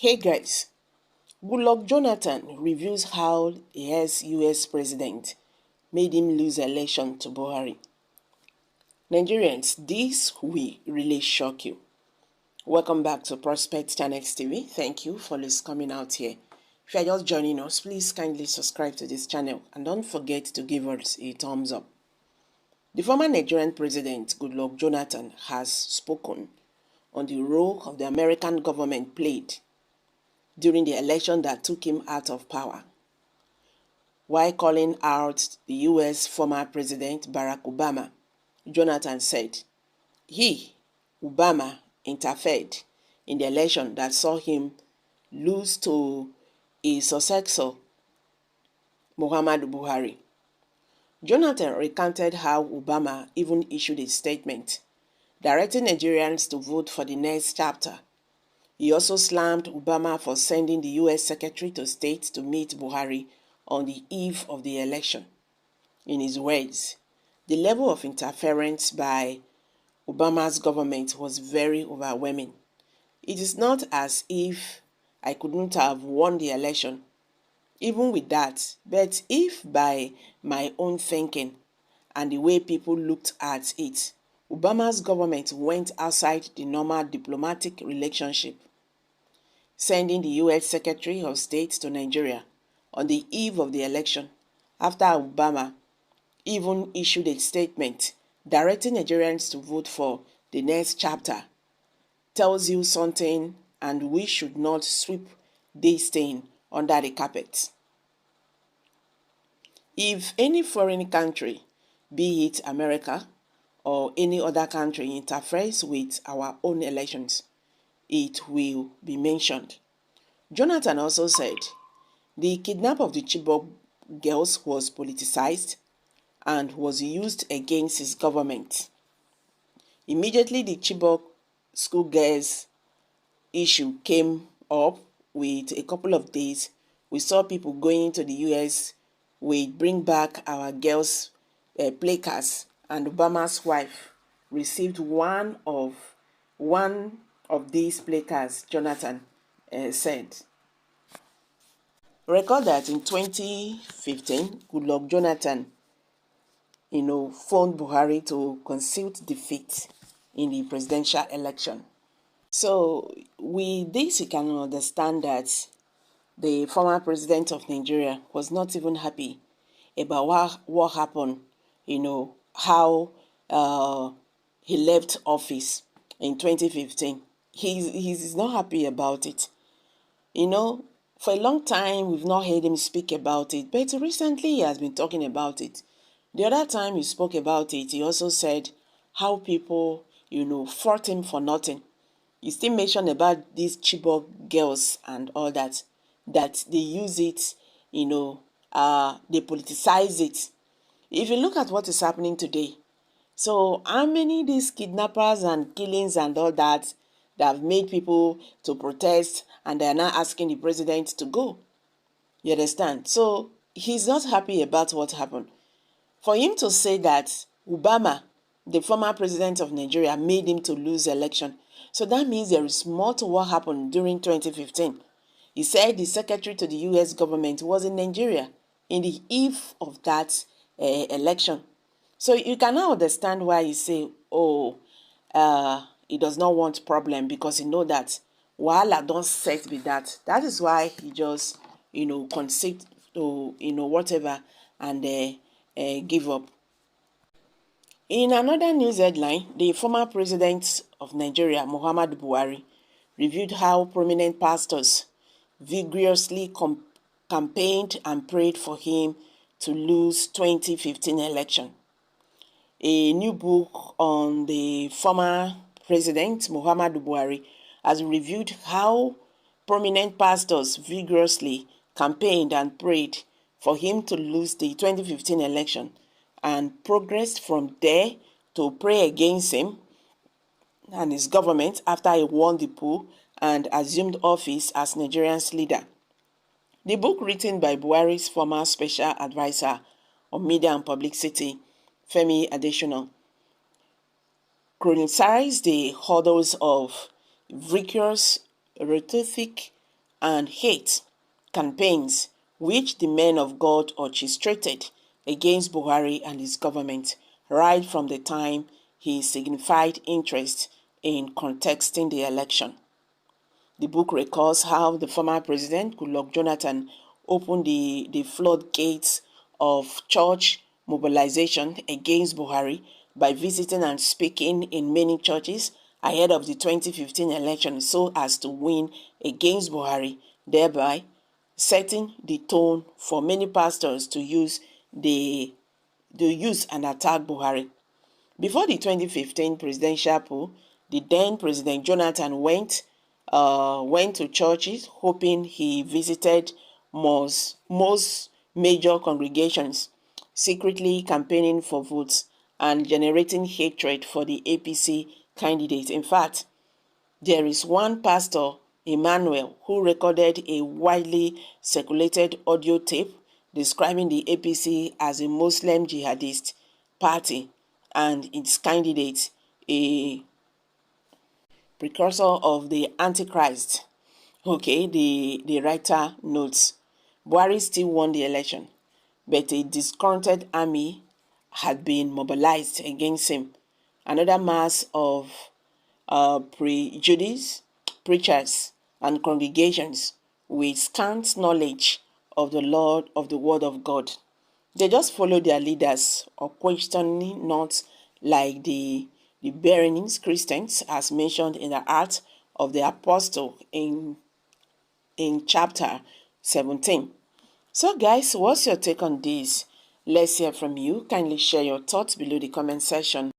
Hey guys, Goodluck Jonathan reveals how the ex-US president made him lose election to Buhari. Nigerians, this will really shock you. Welcome back to Prospect Channels TV. Thank you for coming out here. If you are just joining us, please kindly subscribe to this channel and don't forget to give us a thumbs up. The former Nigerian president, Goodluck Jonathan, has spoken on the role of the American government played during the election that took him out of power. While calling out the US former President Barack Obama, Jonathan said he, Obama, interfered in the election that saw him lose to his successor, Muhammadu Buhari. Jonathan recounted how Obama even issued a statement directing Nigerians to vote for the next chapter. He also slammed Obama for sending the U.S. Secretary to State to meet Buhari on the eve of the election. In his words, the level of interference by Obama's government was very overwhelming. It is not as if I couldn't have won the election, even with that, but if by my own thinking and the way people looked at it, Obama's government went outside the normal diplomatic relationship, sending the U.S. Secretary of State to Nigeria on the eve of the election, after Obama even issued a statement directing Nigerians to vote for the next chapter, tells you something, and we should not sweep this thing under the carpet. If any foreign country, be it America or any other country, interferes with our own elections, it will be mentioned. Jonathan also said the kidnap of the Chibok girls was politicized and was used against his government. Immediately the Chibok schoolgirls issue came up, with a couple of days, we saw people going to the US with "Bring Back Our Girls" placards, and Obama's wife received one of these placards, Jonathan said. Recall that in 2015, Goodluck Jonathan, phoned Buhari to conceal defeat in the presidential election. So with this, you can understand that the former president of Nigeria was not even happy about what happened, how he left office in 2015. He's not happy about it. For a long time, we've not heard him speak about it, but recently he has been talking about it. The other time he spoke about it, he also said how people, fought him for nothing. He still mentioned about these Chibok girls and all that they use it, they politicize it. If you look at what is happening today, so how many these kidnappers and killings and all that have made people to protest, and they are now asking the president to go? You understand? So he's not happy about what happened. For him to say that Obama, the former president of Nigeria, made him to lose election, so that means there is more to what happened during 2015. He said the secretary to the U.S. government was in Nigeria in the eve of that election. So you can now understand why he say, he does not want problem, because he know that wahala don't set with that. That is why he just, concede to, whatever, and give up. In another news headline, the former president of Nigeria, Muhammadu Buhari, reviewed how prominent pastors vigorously campaigned and prayed for him to lose 2015 election. A new book on the former president, Muhammadu Buhari, has reviewed how prominent pastors vigorously campaigned and prayed for him to lose the 2015 election, and progressed from there to pray against him and his government after he won the poll and assumed office as Nigeria's leader. The book, written by Buhari's former special advisor on media and publicity, Femi Adesina, chronicized the hurdles of vigorous rhetoric and hate campaigns which the men of God orchestrated against Buhari and his government right from the time he signified interest in contesting the election. The book records how the former president, Goodluck Jonathan, opened the floodgates of church mobilization against Buhari by visiting and speaking in many churches ahead of the 2015 election so as to win against Buhari, thereby setting the tone for many pastors to use and attack Buhari. Before the 2015 presidential poll, the then President Jonathan went to churches hoping he visited most major congregations, secretly campaigning for votes and generating hatred for the APC candidate. In fact, there is one pastor, Emmanuel, who recorded a widely circulated audio tape describing the APC as a Muslim jihadist party and its candidate a precursor of the Antichrist. Okay, the writer notes, Buhari still won the election, but a disgruntled army had been mobilized against him. Another mass of prejudiced preachers and congregations with scant knowledge of the Lord of the Word of God. They just follow their leaders or questioning not, like the Bereans Christians as mentioned in the Acts of the Apostle in chapter 17. So guys, what's your take on this? Let's hear from you. Kindly share your thoughts below the comment section.